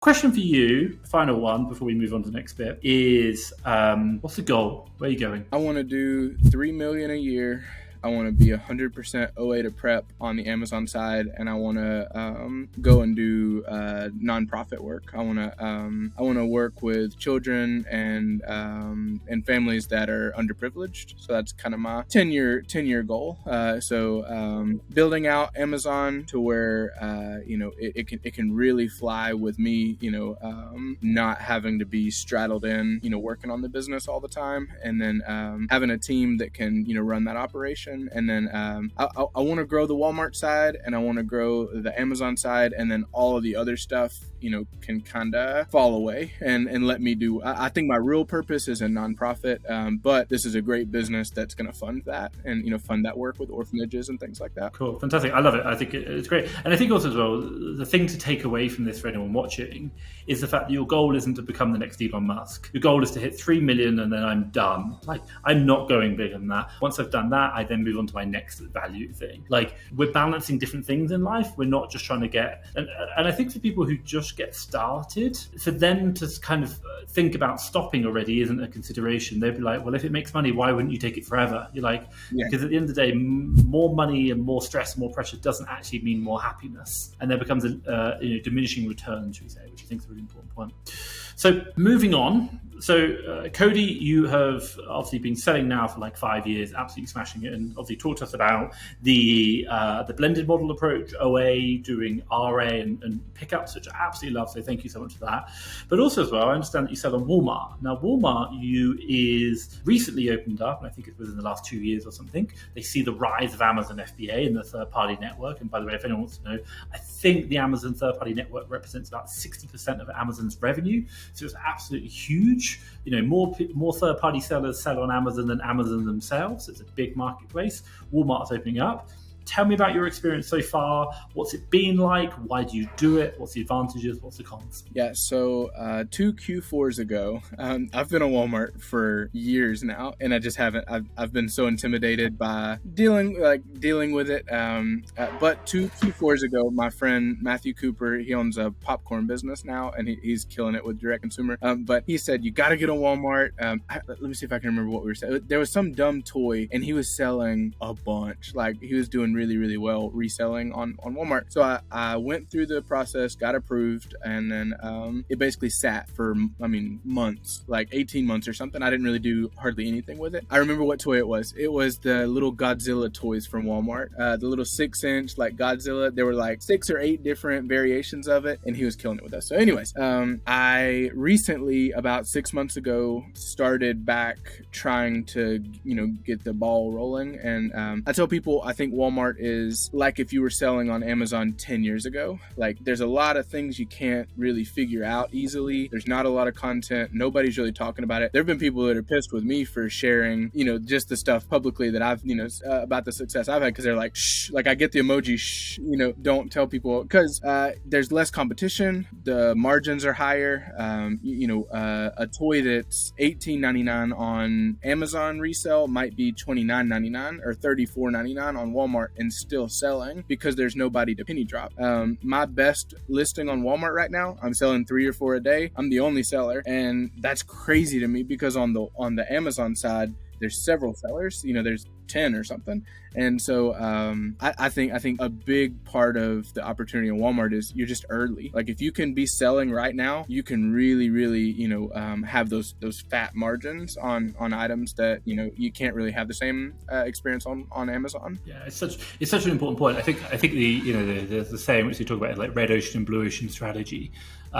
Question for you, final one before we move on to the next bit, is what's the goal? Where are you going? I want to do $3 million a year. I want to be 100% OA to prep on the Amazon side, and I want to go and do nonprofit work. I want to work with children and families that are underprivileged. So that's kind of my 10-year goal. Building out Amazon to where it can really fly with me. Not having to be straddled in, working on the business all the time, and then having a team that can run that operation. And then I want to grow the Walmart side, and I want to grow the Amazon side, and then all of the other stuff can kind of fall away and let me do. I think my real purpose is a nonprofit, but this is a great business that's going to fund that and fund that work with orphanages and things like that. Cool, fantastic. I love it. I think it's great, and I think also as well, the thing to take away from this for anyone watching is the fact that your goal isn't to become the next Elon Musk. Your goal is to hit 3 million and then I'm done. Like, I'm not going bigger than that. Once I've done that, I then move on to my next value thing. Like, we're balancing different things in life. We're not just trying to get, and I think for people who just get started, for them to kind of think about stopping already isn't a consideration. They'd be like, well, if it makes money, why wouldn't you take it forever? You're like, because at the end of the day, more money and more stress, more pressure doesn't actually mean more happiness. And there becomes a diminishing return, should we say, which I think is a really important point. So moving on. So Cody, you have obviously been selling now for like 5 years, absolutely smashing it, and obviously talked to us about the blended model approach, OA, doing RA and pickups, which I absolutely love. So thank you so much for that. But also as well, I understand that you sell on Walmart. Now Walmart is recently opened up, and I think it was in the last 2 years or something. They see the rise of Amazon FBA and the third-party network. And by the way, if anyone wants to know, I think the Amazon third-party network represents about 60% of Amazon's revenue. So it's absolutely huge. More third-party sellers sell on Amazon than Amazon themselves. It's a big marketplace. Walmart's opening up. Tell me about your experience so far. What's it been like? Why do you do it? What's the advantages? What's the cons? Yeah, so 2 Q4s ago, I've been on Walmart for years now, and I just haven't. I've been so intimidated by dealing with it. But 2 Q4s ago, my friend Matthew Cooper, he owns a popcorn business now, and he's killing it with direct consumer. But he said, you got to get on Walmart. Let me see if I can remember what we were saying. There was some dumb toy, and he was selling a bunch. Like, he was doing really, really well reselling on Walmart. So I went through the process, got approved, and then it basically sat for, months, like 18 months or something. I didn't really do hardly anything with it. I remember what toy it was. It was the little Godzilla toys from Walmart, the little 6-inch like Godzilla. There were like 6 or 8 different variations of it, and he was killing it with us. So anyways, I recently, about 6 months ago, started back trying to, get the ball rolling. And I tell people, I think Walmart is like if you were selling on Amazon 10 years ago. Like, there's a lot of things you can't really figure out easily. There's not a lot of content. Nobody's really talking about it. There have been people that are pissed with me for sharing, just the stuff publicly that I've, about the success I've had, because they're like, shh, like I get the emoji, shh, don't tell people, because there's less competition. The margins are higher. A toy that's $18.99 on Amazon resale might be $29.99 or $34.99 on Walmart and still selling, because there's nobody to penny drop. My best listing on Walmart right now, I'm selling 3 or 4 a day. I'm the only seller, and that's crazy to me, because on the Amazon side, there's several sellers. There's 10 or something. And so I think a big part of the opportunity in Walmart is you're just early. Like, if you can be selling right now, you can really, really, have those fat margins on items that, you can't really have the same experience on Amazon. Yeah, it's such an important point. I think the saying which you talk about, like red ocean and blue ocean strategy. So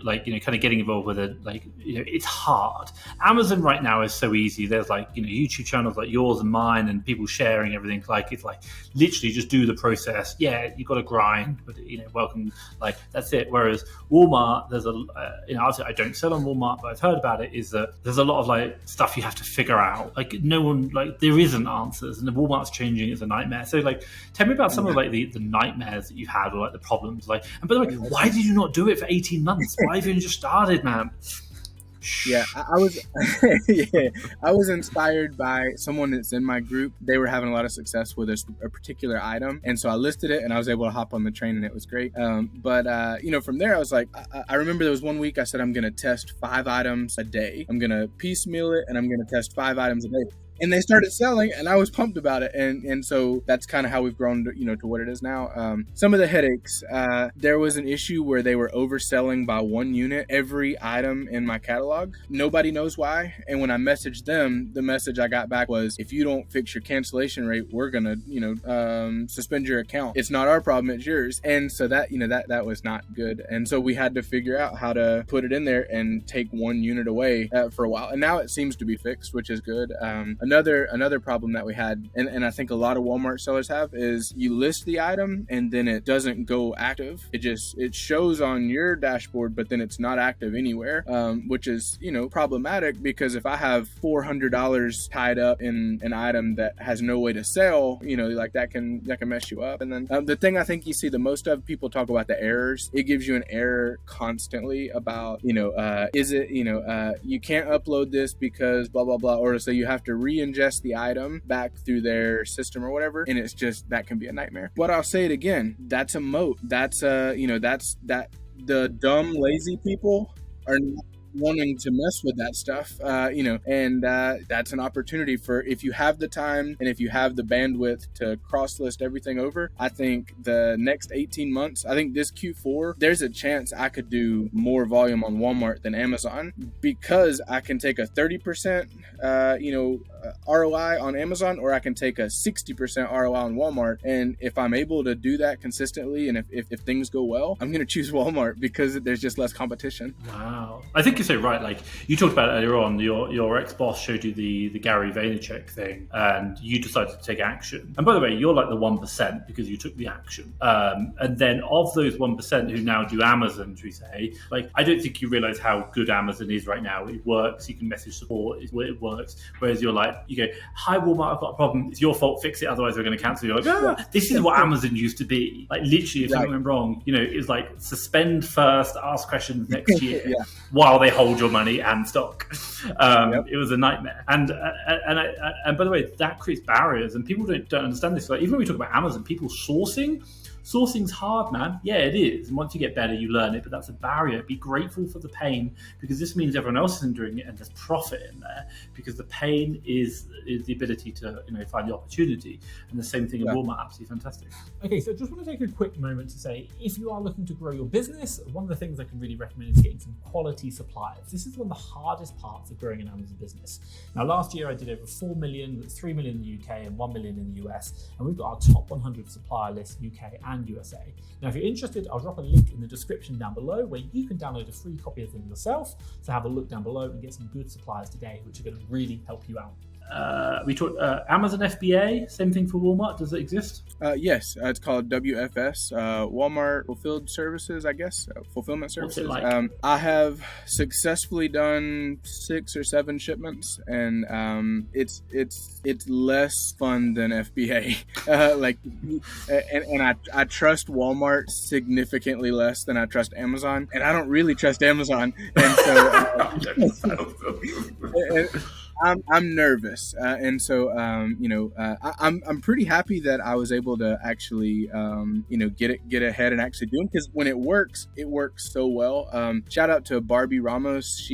kind of getting involved with it, it's hard. Amazon right now is so easy. There's YouTube channels like yours and mine, and people sharing everything. It's literally just do the process. Yeah, you've got to grind, but welcome. That's it. Whereas Walmart, there's obviously I don't sell on Walmart, but I've heard about it. Is that there's a lot of stuff you have to figure out. No one there isn't answers, and the Walmart's changing. It's a nightmare. So tell me about some of the nightmares that you've had, or the problems. And by the way, why did you not do it for 18 months? Why have you just started, man? Yeah, I was yeah, I was inspired by someone that's in my group. They were having a lot of success with a particular item, and so I listed it, and I was able to hop on the train, and it was great. But from there, I was like, I remember there was one week I said I'm going to test 5 items a day. I'm going to piecemeal it, and I'm going to test 5 items a day. And they started selling, and I was pumped about it, and so that's kind of how we've grown to what it is now. Some of the headaches, there was an issue where they were overselling by 1 unit every item in my catalog. Nobody knows why, and when I messaged them, the message I got back was, if you don't fix your cancellation rate, we're gonna suspend your account. It's not our problem, it's yours. And so that was not good, and so we had to figure out how to put it in there and take 1 unit away for a while, and now it seems to be fixed, which is good. Another problem that we had, and I think a lot of Walmart sellers have, is you list the item and then it doesn't go active. It shows on your dashboard, but then it's not active anywhere, which is problematic, because if I have $400 tied up in an item that has no way to sell, like that can mess you up. And then the thing I think you see the most of, people talk about the errors. It gives you an error constantly about is it you can't upload this because blah blah blah, or so you have to re-ingest the item back through their system or whatever, and it's just, that can be a nightmare. But I'll say it again, that's a moat. That's the dumb lazy people are not wanting to mess with that stuff, and that's an opportunity for, if you have the time and if you have the bandwidth to cross list everything over. I think the next 18 months, I think this Q4, there's a chance I could do more volume on Walmart than Amazon, because I can take a 30% ROI on Amazon, or I can take a 60% ROI on Walmart. And if I'm able to do that consistently, and if things go well, I'm going to choose Walmart, because there's just less competition. Wow. I think you're so right. Like you talked about earlier on, your ex-boss showed you the Gary Vaynerchuk thing, and you decided to take action. And by the way, you're like the 1% because you took the action. And then of those 1% who now do Amazon, should we say, like, I don't think you realize how good Amazon is right now. It works. You can message support. It works. Whereas you're like, you go, hi Walmart, I've got a problem. It's your fault. Fix it. Otherwise we're going to cancel. You're like, this is what Amazon used to be. Like literally, if something went wrong, it was like suspend first, ask questions next year while they hold your money and stock. It was a nightmare. And by the way, that creates barriers, and people don't understand this. Like even when we talk about Amazon, people sourcing's hard, man. Yeah, it is. And once you get better, you learn it, but that's a barrier. Be grateful for the pain, because this means everyone else isn't doing it, and there's profit in there, because the pain is the ability to find the opportunity. And the same thing in Walmart, absolutely fantastic. Okay, so just want to take a quick moment to say, if you are looking to grow your business, one of the things I can really recommend is getting some quality suppliers. This is one of the hardest parts of growing an Amazon business. Now, last year I did over 4 million, that's 3 million in the UK and 1 million in the US, and we've got our top 100 supplier list, UK and USA. Now, if you're interested, I'll drop a link in the description down below where you can download a free copy of them yourself. So have a look down below and get some good suppliers today, which are going to really help you out. We talked Amazon FBA, same thing for Walmart. Does it exist? Yes, it's called WFS, Walmart Fulfilled Services, I guess, fulfillment services. What's it like? I have successfully done 6 or 7 shipments, and it's less fun than FBA. I trust Walmart significantly less than I trust Amazon, and I don't really trust Amazon, and so. I'm nervous, and so I'm pretty happy that I was able to actually get ahead and actually do them, because when it works so well. Shout out to Barbie Ramos.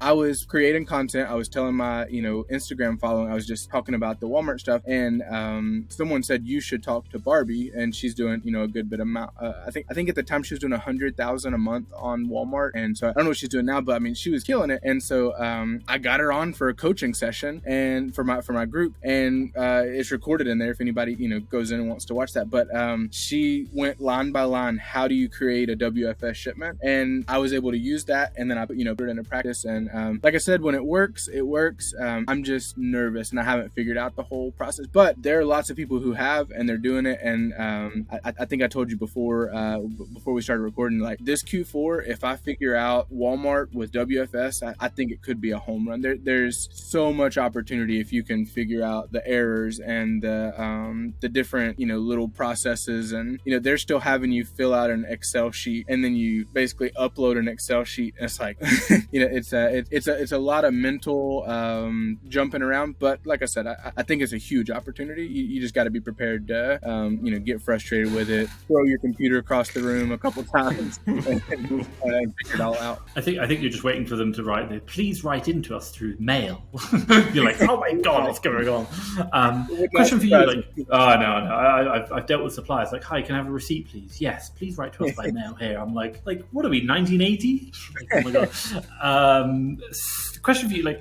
I was creating content. I was telling my Instagram following. I was just talking about the Walmart stuff, and someone said you should talk to Barbie, and she's doing a good bit amount. I think at the time she was doing 100,000 a month on Walmart, and so I don't know what she's doing now, but I mean she was killing it, and so I got her on for a coaching session and for my group, and it's recorded in there if anybody goes in and wants to watch that. But she went line by line, how do you create a WFS shipment, and I was able to use that, and then I put it into practice, and like I said, when it works. I'm just nervous, and I haven't figured out the whole process, but there are lots of people who have, and they're doing it, and I think I told you before we started recording, like this Q4, if I figure out Walmart with WFS, I think it could be a home run. There's so much opportunity if you can figure out the errors and the different, little processes. And, they're still having you fill out an Excel sheet, and then you basically upload an Excel sheet. And it's like, it's a lot of mental jumping around. But like I said, I think it's a huge opportunity. You just got to be prepared to, get frustrated with it, throw your computer across the room a couple times and figure it all out. I think you're just waiting for them to write please write into us through mail. You're like, oh my God, what's going on? Question for you, I've dealt with suppliers like, hi, can I have a receipt, please? Yes, please write to us by mail here. I'm like, what are we, 1980? Oh my God. Question for you,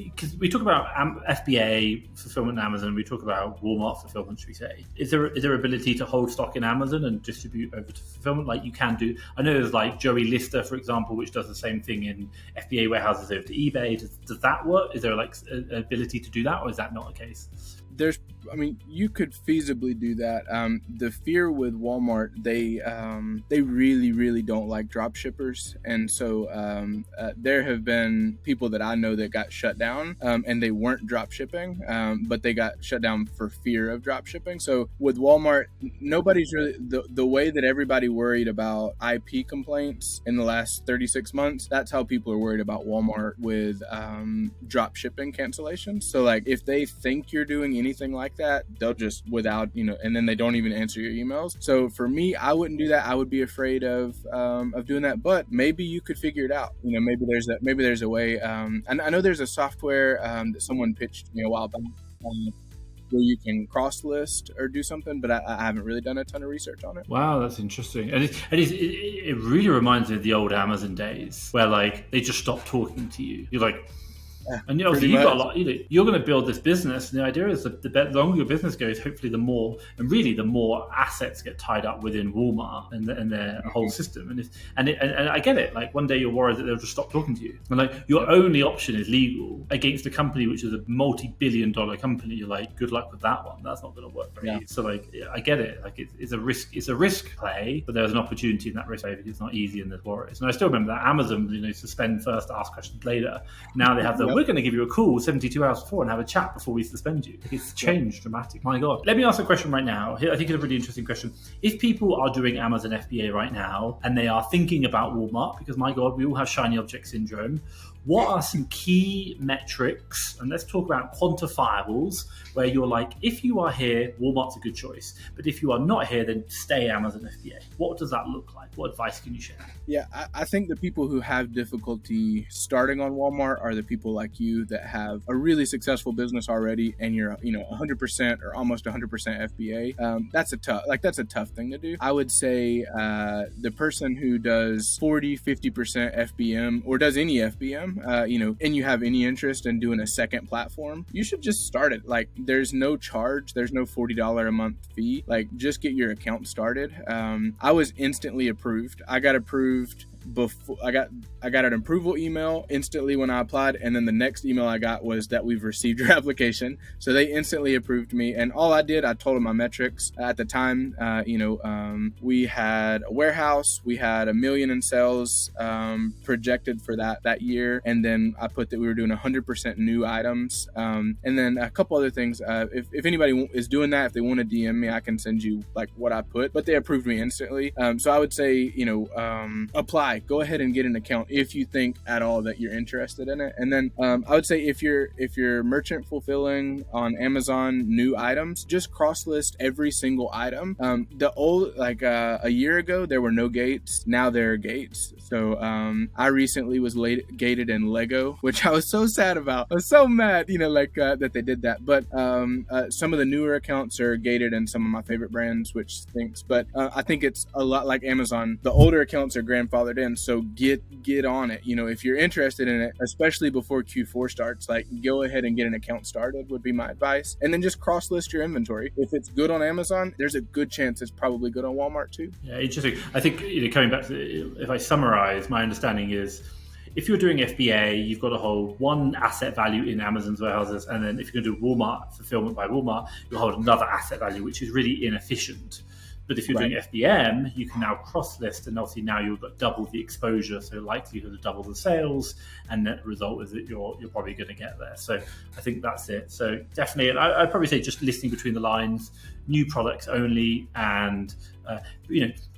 because we talk about FBA fulfillment in Amazon, we talk about Walmart fulfillment, should we say? Is there ability to hold stock in Amazon and distribute over to fulfillment like you can do? I know there's like Joey Lister, for example, which does the same thing in FBA warehouses over to eBay. Does that work? Is there an ability to do that, or is that not the case? You could feasibly do that. The fear with Walmart, they really, really don't like drop shippers. And so there have been people that I know that got shut down and they weren't drop shipping, but they got shut down for fear of drop shipping. So with Walmart, nobody's really, the way that everybody worried about IP complaints in the last 36 months, that's how people are worried about Walmart with drop shipping cancellations. So like if they think you're doing anything like that, they'll just and then they don't even answer your emails. So for me, I wouldn't do that. I would be afraid of doing that, but maybe you could figure it out. Maybe there's a way. And I know there's a software that someone pitched me a while back where you can cross list or do something, but I haven't really done a ton of research on it. Wow, that's interesting. And it really reminds me of the old Amazon days where they just stop talking to you. You're like, and obviously you've got a lot. You're going to build this business, and the idea is that the longer your business goes, hopefully the more assets get tied up within Walmart and their whole system. And I get it. Like one day you're worried that they'll just stop talking to you, and your only option is legal against a company which is a multi-billion-dollar company. You're like, good luck with that one. That's not going to work for you. So I get it. It's a risk. It's a risk play, but there's an opportunity in that risk play because it's not easy and there's worries. And I still remember that Amazon, suspend first, ask questions later. Now they have we're going to give you a call 72 hours before and have a chat before we suspend you. It's changed dramatically. My God. Let me ask a question right now. I think it's a really interesting question. If people are doing Amazon FBA right now and they are thinking about Walmart, because my God, we all have shiny object syndrome, what are some key metrics, and let's talk about quantifiables, where you're like, if you are here, Walmart's a good choice. But if you are not here, then stay Amazon FBA. What does that look like? What advice can you share? Yeah, I think the people who have difficulty starting on Walmart are the people like you that have a really successful business already and you're 100% or almost 100% FBA. That's a tough thing to do. I would say the person who does 40-50% FBM or does any FBM, and you have any interest in doing a second platform, you should just start it. There's no charge, there's no $40 a month fee. Just get your account started. I was instantly approved. I got approved before I got an approval email instantly when I applied, and then the next email I got was that we've received your application. So they instantly approved me, and all I told them my metrics at the time. We had a warehouse, we had $1 million in sales projected for that year, and then I put that we were doing 100% new items, and then a couple other things. If anybody is doing that, if they want to DM me, I can send you what I put. But they approved me instantly. So I would say apply. Go ahead and get an account if you think at all that you're interested in it. And then I would say if you're merchant fulfilling on Amazon new items, just cross list every single item. The old a year ago there were no gates. Now there are gates. So I recently was gated in Lego, which I was so sad about. I was so mad, that they did that. But some of the newer accounts are gated in some of my favorite brands, which stinks. But I think it's a lot like Amazon. The older accounts are grandfathered in. So get on it. If you're interested in it, especially before Q4 starts, go ahead and get an account started would be my advice. And then just cross list your inventory. If it's good on Amazon, there's a good chance it's probably good on Walmart too. Yeah, interesting. I think coming back to, if I summarize, my understanding is if you're doing FBA, you've got to hold one asset value in Amazon's warehouses, and then if you're going to do Walmart fulfillment by Walmart, you'll hold another asset value, which is really inefficient. But if you're doing FBM, you can now cross-list, and obviously now you've got double the exposure, so likelihood of double the sales, and net result is that you're probably going to get there. So I think that's it. So definitely, and I'd probably say just listening between the lines, new products only, and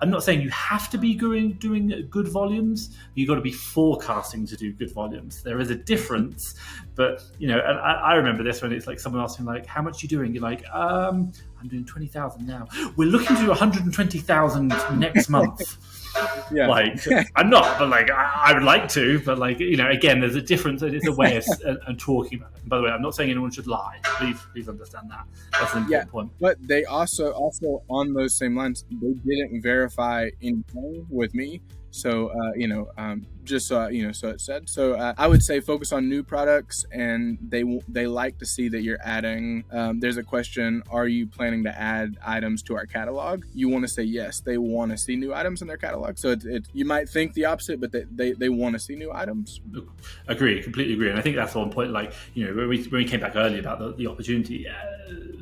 I'm not saying you have to be doing good volumes. You've got to be forecasting to do good volumes. There is a difference, but and I remember this when it's like someone asking like, "How much are you doing?" You're like, "I'm doing 20,000 now. We're looking to do 120,000 next month." Yeah. Like I'm not, but like I would like to, but like again, there's a difference. It's a way of talking about it. And by the way, I'm not saying anyone should lie. Please understand that. That's an important point. But they also on those same lines, they didn't verify anything with me. So just so it said. So I would say focus on new products, and they like to see that you're adding. There's a question: are you planning to add items to our catalog? You want to say yes. They want to see new items in their catalog. So you might think the opposite, but they want to see new items. Agree, completely agree. And I think that's one point. Like when we came back earlier about the opportunity.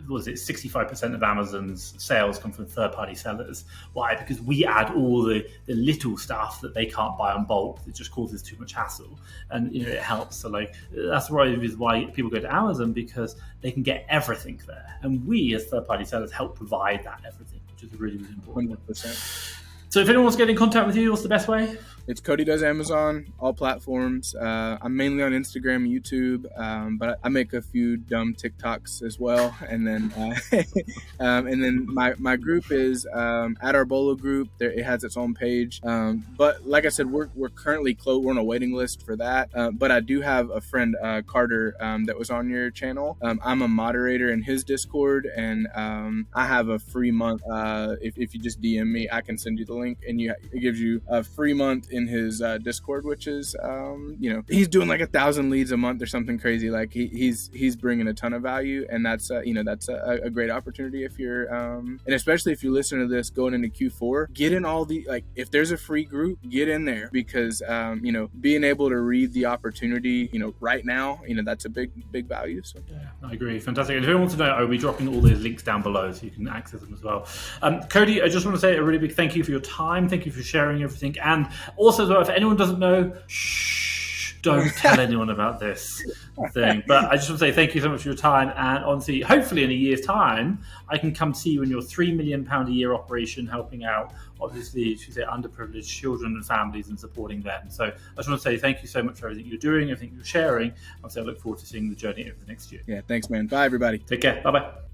Was it 65% of Amazon's sales come from third-party sellers? Why? Because we add all the little stuff that they can't buy on bulk. It just causes too much hassle, and it helps. So like that's why people go to Amazon, because they can get everything there, and we as third-party sellers help provide that everything, which is really, really important. 100%. So if anyone wants to get in contact with you, what's the best way? It's Cody Does Amazon, all platforms. I'm mainly on Instagram, YouTube, but I make a few dumb TikToks as well. And then my group is at our Bolo group. It has its own page. But like I said, we're currently closed. We're on a waiting list for that. But I do have a friend, Carter, that was on your channel. I'm a moderator in his Discord, and I have a free month. If you just DM me, I can send you the link, and it gives you a free month in his Discord, which is he's doing like 1,000 leads a month or something crazy. Like he's bringing a ton of value, and that's a great opportunity if you're and especially if you listen to this going into Q4, get in all the, like, if there's a free group, get in there, because being able to read the opportunity right now, that's a big value. So yeah, I agree. Fantastic. And if anyone wants to know, I'll be dropping all those links down below so you can access them as well. Cody, I just want to say a really big thank you for your time. Thank you for sharing everything. And also as well, if anyone doesn't know, don't tell anyone about this thing. But I just want to say thank you so much for your time. And honestly, hopefully in a year's time, I can come see you in your £3 million a year operation, helping out, obviously, underprivileged children and families and supporting them. So I just want to say thank you so much for everything you're doing, everything you're sharing. Obviously, I look forward to seeing the journey over the next year. Yeah, thanks, man. Bye, everybody. Take care. Bye-bye.